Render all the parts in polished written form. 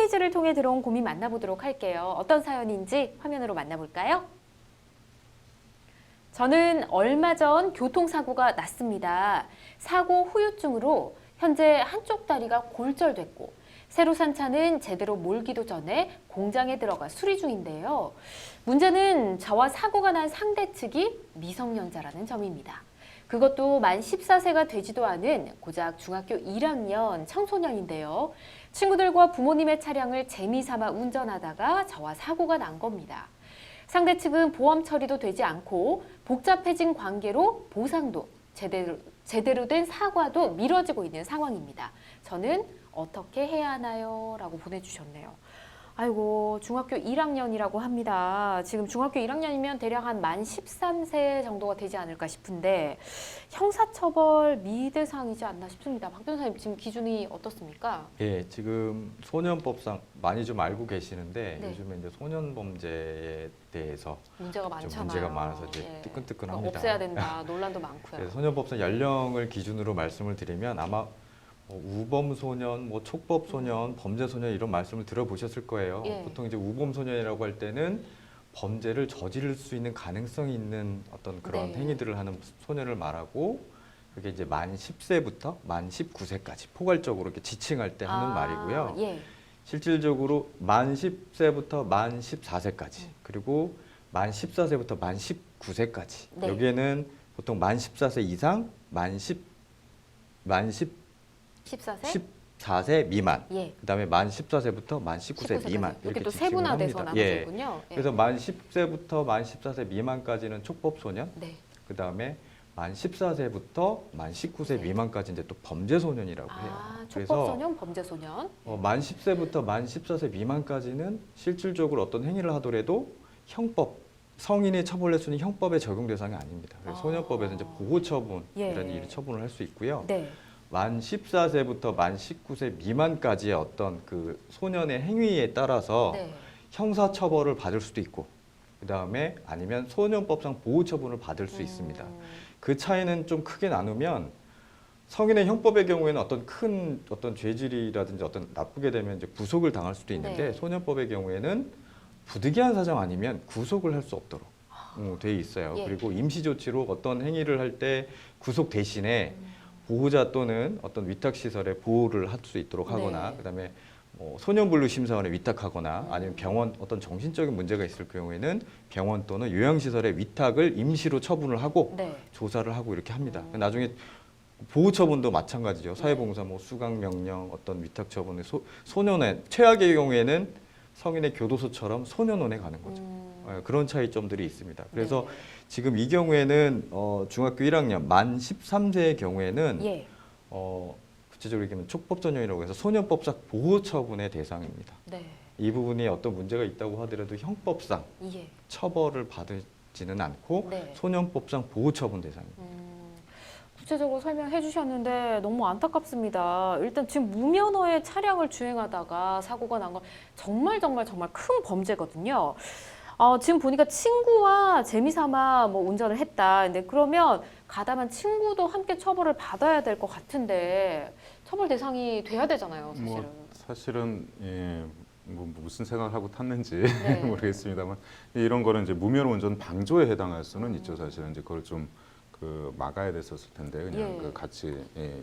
홈페이지를 통해 들어온 고민 만나보도록 할게요. 어떤 사연인지 화면으로 만나볼까요? 저는 얼마 전 교통사고가 났습니다. 사고 후유증으로 현재 한쪽 다리가 골절됐고 새로 산 차는 제대로 몰기도 전에 공장에 들어가 수리 중인데요. 문제는 저와 사고가 난 상대 측이 미성년자라는 점입니다. 그것도 만 14세가 되지도 않은 고작 중학교 1학년 청소년인데요. 친구들과 부모님의 차량을 재미삼아 운전하다가 저와 사고가 난 겁니다. 상대 측은 보험 처리도 되지 않고 복잡해진 관계로 보상도 제대로 된 사과도 미뤄지고 있는 상황입니다. 저는 어떻게 해야 하나요? 라고 보내주셨네요. 아이고, 중학교 1학년이라고 합니다. 지금 중학교 1학년이면 대략 한 만 13세 정도가 되지 않을까 싶은데 형사처벌 미대상이지 않나 싶습니다. 박 변호사님 지금 기준이 어떻습니까? 예, 지금 소년법상 많이 좀 알고 계시는데 네. 요즘에 이제 소년 범죄에 대해서 문제가 많잖아요. 좀 문제가 많아서 이제 예. 뜨끈뜨끈합니다. 없애야 된다. 논란도 많고요. 그래서 소년법상 연령을 기준으로 말씀을 드리면 아마 우범소년, 촉법소년, 범죄소년 이런 말씀을 들어보셨을 거예요. 예. 보통 이제 우범소년이라고 할 때는 범죄를 저지를 수 있는 가능성이 있는 어떤 그런 네. 행위들을 하는 소년을 말하고 그게 이제 만 10세부터 만 19세까지 포괄적으로 이렇게 지칭할 때 하는 말이고요. 예. 실질적으로 만 10세부터 만 14세까지 그리고 만 14세부터 만 19세까지 네. 여기에는 보통 만 14세 이상, 만 14세 14세 미만, 예. 그다음에 만 14세부터 만 19세 19세까지. 미만 이렇게 또 지칭을 세분화돼서 합니다. 예. 나눠지군요. 예. 그래서 만 10세부터 만 14세 미만까지는 촉법소년, 네. 그다음에 만 14세부터 만 19세 네. 미만까지 이제 또 범죄소년이라고 해요. 촉법소년, 범죄소년. 만 10세부터 만 14세 미만까지는 실질적으로 어떤 행위를 하더라도 형법, 성인이 처벌할 수 있는 형법의 적용 대상이 아닙니다. 그래서 소년법에서 이제 보호처분이라는 일을 처분을 할 수 있고요. 네. 만 14세부터 만 19세 미만까지의 어떤 그 소년의 행위에 따라서 네. 형사처벌을 받을 수도 있고, 그 다음에 아니면 소년법상 보호처분을 받을 수 있습니다. 그 차이는 좀 크게 나누면 성인의 형법의 경우에는 어떤 죄질이라든지 어떤 나쁘게 되면 이제 구속을 당할 수도 있는데 네. 소년법의 경우에는 부득이한 사정 아니면 구속을 할 수 없도록 돼 있어요. 예. 그리고 임시조치로 어떤 행위를 할 때 구속 대신에 보호자 또는 어떤 위탁시설에 보호를 할 수 있도록 하거나 네. 그다음에 소년분류심사원에 위탁하거나 아니면 병원 어떤 정신적인 문제가 있을 경우에는 병원 또는 요양시설에 위탁을 임시로 처분을 하고 네. 조사를 하고 이렇게 합니다. 나중에 보호처분도 마찬가지죠. 사회봉사, 수강명령, 어떤 위탁처분을 소년원, 최악의 경우에는 성인의 교도소처럼 소년원에 가는 거죠. 그런 차이점들이 있습니다. 그래서 네. 지금 이 경우에는 중학교 1학년 만 13세의 경우에는 예. 구체적으로 얘기하면 촉법전형이라고 해서 소년법상 보호처분의 대상입니다. 네. 이 부분이 어떤 문제가 있다고 하더라도 형법상 예. 처벌을 받지는 않고 네. 소년법상 보호처분 대상입니다. 구체적으로 설명해 주셨는데 너무 안타깝습니다. 일단 지금 무면허의 차량을 주행하다가 사고가 난 건 정말 큰 범죄거든요. 지금 보니까 친구와 재미삼아 운전을 했다. 근데 그러면 가담한 친구도 함께 처벌을 받아야 될 것 같은데 처벌 대상이 돼야 되잖아요, 사실은. 사실은 예, 무슨 생각을 하고 탔는지 네. 모르겠습니다만 이런 거는 이제 무면허 운전 방조에 해당할 수는 있죠. 사실은 이제 그걸 좀 막아야 됐었을 텐데 그냥 예. 같이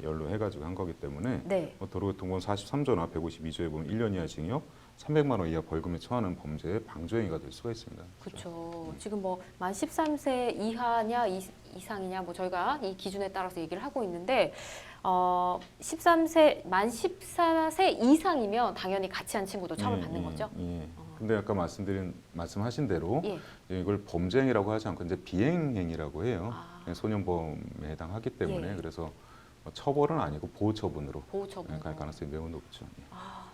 연루해가지고 한 거기 때문에 네. 도로교통법 43조나 152조에 보면 1년 이하 징역, 300만 원 이하 벌금에 처하는 범죄의 방조행위가 될 수가 있습니다. 그렇죠. 지금 만 13세 이하냐 이상이냐 저희가 이 기준에 따라서 얘기를 하고 있는데 13세 만 14세 이상이면 당연히 같이 한 친구도 처벌 받는 거죠. 예. 근데 아까 말씀하신 대로 예. 이걸 범죄행위라고 하지 않고 이제 비행행위라고 해요. 소년범에 해당하기 때문에 예. 그래서 처벌은 아니고 보호처분으로 보호처분 갈 가능성이 매우 높죠. 예.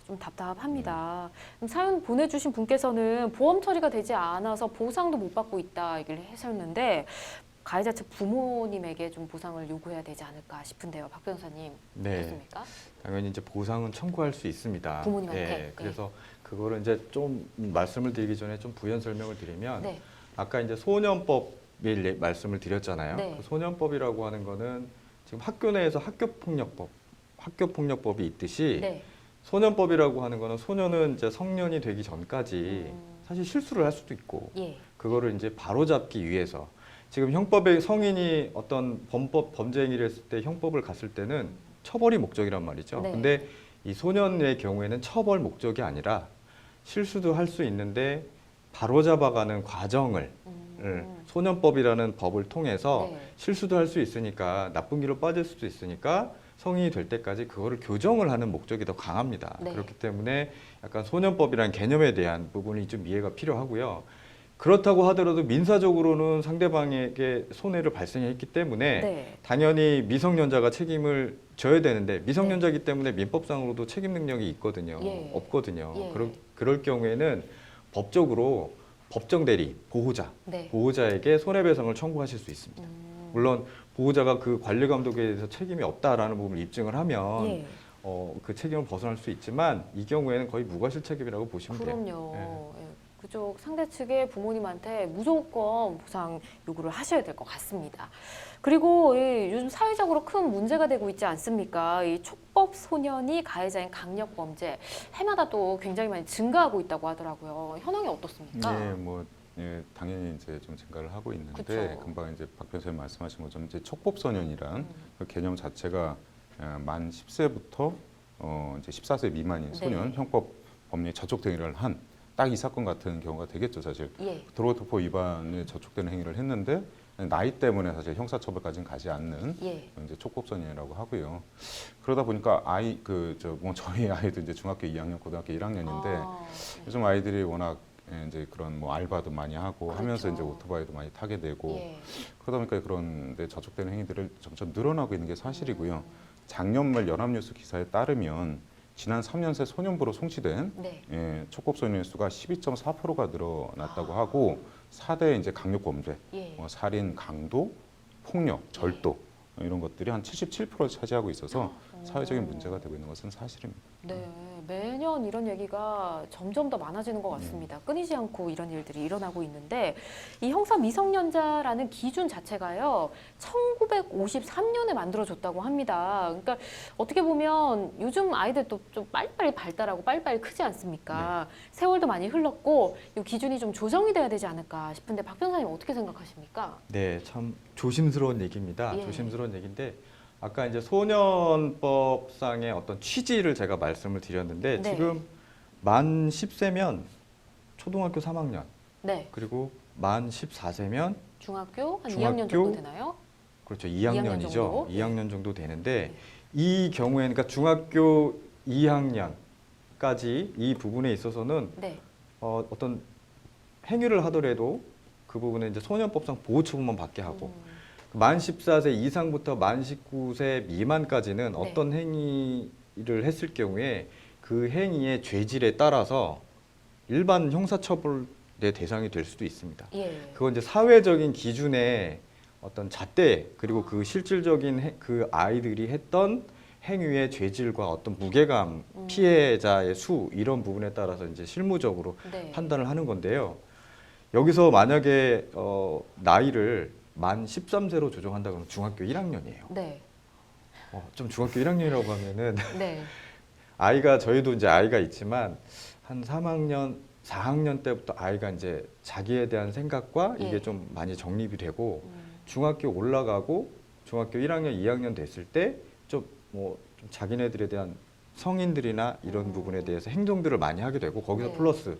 좀 답답합니다. 그럼 사연 보내주신 분께서는 보험 처리가 되지 않아서 보상도 못 받고 있다 얘기를 하셨는데 가해자 측 부모님에게 좀 보상을 요구해야 되지 않을까 싶은데요, 박 변호사님 어떻습니까? 당연히 이제 보상은 청구할 수 있습니다. 부모님한테. 그래서 그거를 이제 좀 말씀을 드리기 전에 좀 부연 설명을 드리면 네. 아까 이제 소년법의 말씀을 드렸잖아요. 네. 그 소년법이라고 하는 거는 지금 학교 내에서 학교폭력법이 있듯이 네. 소년법이라고 하는 거는 소년은 이제 성년이 되기 전까지 사실 실수를 할 수도 있고 예. 그거를 이제 바로잡기 위해서 지금 형법에 성인이 어떤 범죄 행위를 했을 때 형법을 갔을 때는 처벌이 목적이란 말이죠. 네. 근데 이 소년의 경우에는 처벌 목적이 아니라 실수도 할 수 있는데 바로잡아가는 과정을 소년법이라는 법을 통해서 네. 실수도 할 수 있으니까 나쁜 길로 빠질 수도 있으니까 성인이 될 때까지 그거를 교정을 하는 목적이 더 강합니다. 네. 그렇기 때문에 약간 소년법이라는 개념에 대한 부분이 좀 이해가 필요하고요. 그렇다고 하더라도 민사적으로는 상대방에게 손해를 발생했기 때문에 네. 당연히 미성년자가 책임을 져야 되는데 미성년자이기 때문에 민법상으로도 책임 능력이 있거든요. 예. 없거든요. 예. 그럴 경우에는 법적으로 법정 대리, 네. 보호자에게 손해배상을 청구하실 수 있습니다. 물론 보호자가 그 관리 감독에 대해서 책임이 없다라는 부분을 입증을 하면 예. 그 책임을 벗어날 수 있지만 이 경우에는 거의 무과실 책임이라고 보시면 돼요. 그럼요. 예. 그쪽 상대 측의 부모님한테 무조건 보상 요구를 하셔야 될 것 같습니다. 그리고 요즘 사회적으로 큰 문제가 되고 있지 않습니까? 이 촉법 소년이 가해자인 강력 범죄 해마다 또 굉장히 많이 증가하고 있다고 하더라고요. 현황이 어떻습니까? 네, 뭐 예, 당연히 이제 좀 증가를 하고 있는데 그쵸. 금방 이제 박 변호사님 말씀하신 것처럼 이제 촉법소년이란 그 개념 자체가 만 10세부터 이제 14세 미만인 소년 네. 형법 법리에 저촉 행위를 한 딱 이 사건 같은 경우가 되겠죠, 사실. 예. 도로교통법 위반에 저촉되는 행위를 했는데 나이 때문에 사실 형사처벌까지는 가지 않는 예. 이제 촉법소년이라고 하고요. 그러다 보니까 뭐 저희 아이도 이제 중학교 2학년, 고등학교 1학년인데 아, 요즘 아이들이 워낙 이제 그런 뭐 알바도 많이 하고 그렇죠. 하면서 이제 오토바이도 많이 타게 되고 예. 그러다 보니까 그런데 저촉되는 행위들을 점점 늘어나고 있는 게 사실이고요. 작년 말 연합뉴스 기사에 따르면 지난 3년 새 소년부로 송치된 네. 촉법소년의 수가 12.4%가 늘어났다고 하고 4대 이제 강력범죄, 예. 살인, 강도, 폭력, 절도 이런 것들이 한 77%를 차지하고 있어서 사회적인 문제가 되고 있는 것은 사실입니다. 네, 매년 이런 얘기가 점점 더 많아지는 것 같습니다. 끊이지 않고 이런 일들이 일어나고 있는데 이 형사 미성년자라는 기준 자체가요 1953년에 만들어졌다고 합니다. 그러니까 어떻게 보면 요즘 아이들도 좀 빨리빨리 발달하고 빨리빨리 크지 않습니까? 세월도 많이 흘렀고 이 기준이 좀 조정이 돼야 되지 않을까 싶은데 박 변호사님 어떻게 생각하십니까? 네, 참 조심스러운 얘기입니다. 예. 조심스러운 얘기인데 아까 이제 소년법상의 어떤 취지를 제가 말씀을 드렸는데 네. 지금 만 10세면 초등학교 3학년 네, 그리고 만 14세면 중학교 한 중학교? 2학년 정도 되나요? 그렇죠. 2학년 2학년이죠. 정도? 2학년 정도 되는데 이 경우에는 그러니까 중학교 2학년까지 이 부분에 있어서는 네, 어떤 행위를 하더라도 그 부분에 이제 소년법상 보호 처분만 받게 하고 만 14세 이상부터 만 19세 미만까지는 네. 어떤 행위를 했을 경우에 그 행위의 죄질에 따라서 일반 형사처벌의 대상이 될 수도 있습니다. 예, 그건 이제 사회적인 기준의 어떤 잣대 그리고 그 실질적인 그 아이들이 했던 행위의 죄질과 어떤 무게감, 피해자의 수 이런 부분에 따라서 이제 실무적으로 네. 판단을 하는 건데요. 여기서 만약에 나이를 만 13세로 조정한다 그러면 중학교 1학년이에요. 네, 좀 중학교 1학년이라고 하면은 네, 저희도 이제 아이가 있지만 한 3학년, 4학년 때부터 아이가 이제 자기에 대한 생각과 예. 이게 좀 많이 정립이 되고 중학교 올라가고 중학교 1학년, 2학년 됐을 때 좀 좀 자기네들에 대한 성인들이나 이런 부분에 대해서 행동들을 많이 하게 되고 거기서 네. 플러스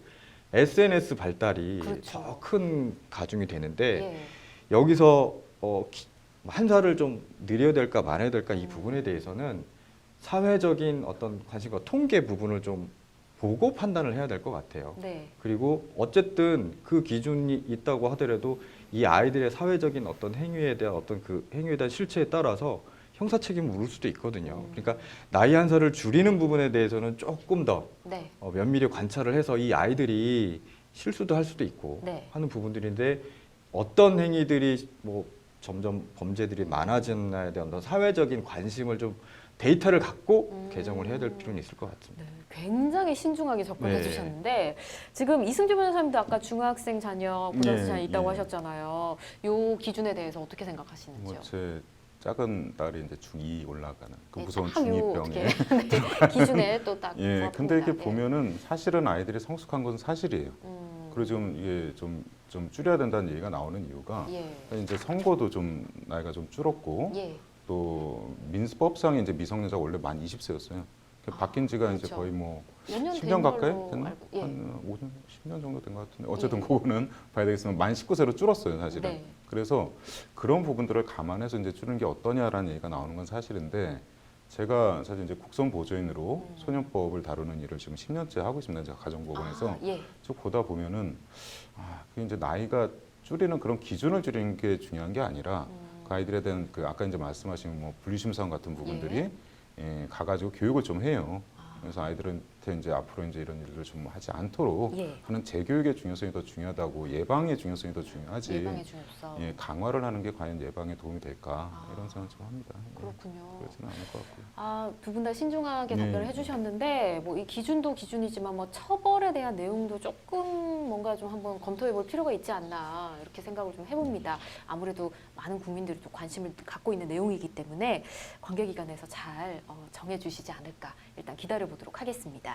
SNS 발달이 그렇죠. 더 큰 가중이 되는데 예. 여기서 한 살을 좀 늘려야 될까 말아야 될까 이 부분에 대해서는 사회적인 어떤 관심과 통계 부분을 좀 보고 판단을 해야 될 것 같아요. 네. 그리고 어쨌든 그 기준이 있다고 하더라도 이 아이들의 사회적인 어떤 행위에 대한 어떤 그 행위에 대한 실체에 따라서 형사 책임을 물을 수도 있거든요. 그러니까 나이 한 살을 줄이는 부분에 대해서는 조금 더 네. 면밀히 관찰을 해서 이 아이들이 실수도 할 수도 있고 네. 하는 부분들인데 어떤 행위들이 뭐 점점 범죄들이 많아지나에 대한 어떤 사회적인 관심을 좀 데이터를 갖고 개정을 해야 될 필요는 있을 것 같습니다. 네, 굉장히 신중하게 접근해 네. 주셨는데 지금 이승주 변호사님도 아까 중학생 자녀, 고등학생 네, 자녀 있다고 네. 하셨잖아요. 요 기준에 대해서 어떻게 생각하시는지요? 뭐 제 작은 딸이 이제 중2 올라가는 그 네, 무서운 딱 요 중2병에 어떻게 네, 기준에 또 딱. 예, 근데 이렇게 네. 보면은 사실은 아이들이 성숙한 건 사실이에요. 그리고 지금 이게 좀 줄여야 된다는 얘기가 나오는 이유가 예. 이제 선고도 좀 나이가 좀 줄었고 예. 또 민법상에 이제 미성년자가 원래 만 20세였어요. 바뀐 지가 이제 그렇죠. 거의 뭐 몇 년 10년 가까이 걸로 됐나? 알고- 예. 한 5년, 10년 정도 된 것 같은데 어쨌든 예. 그거는 봐야 되겠지만 만 19세로 줄었어요, 사실은. 네. 그래서 그런 부분들을 감안해서 이제 줄이는 게 어떠냐라는 얘기가 나오는 건 사실인데 제가 사실 이제 국선 보조인으로 소년법을 다루는 일을 지금 10년째 하고 있습니다. 제가 가정법원에서 아, 예. 쭉 보다 보면은 그게 이제 나이가 줄이는 그런 기준을 줄이는 게 중요한 게 아니라 그 아이들에 대한 그 아까 이제 말씀하신 뭐 분리심사원 같은 부분들이 가가지고 교육을 좀 해요. 그래서 아이들한테 이제 앞으로 이제 이런 일들을 좀 하지 않도록 예. 하는 재교육의 중요성이 더 중요하다고 예방의 중요성이 더 중요하지. 예방의 중요성. 예, 강화를 하는 게 과연 예방에 도움이 될까 이런 생각 좀 합니다. 예, 그렇군요. 그렇지는 않을 것 같고요. 아, 두 분 다 신중하게 네. 답변을 해주셨는데 뭐 이 기준도 기준이지만 뭐 처벌에 대한 내용도 조금 뭔가 좀 한번 검토해볼 필요가 있지 않나 이렇게 생각을 좀 해봅니다. 아무래도 많은 국민들이 또 관심을 갖고 있는 내용이기 때문에 관계기관에서 잘 정해주시지 않을까 일단 기다려보도록 하겠습니다.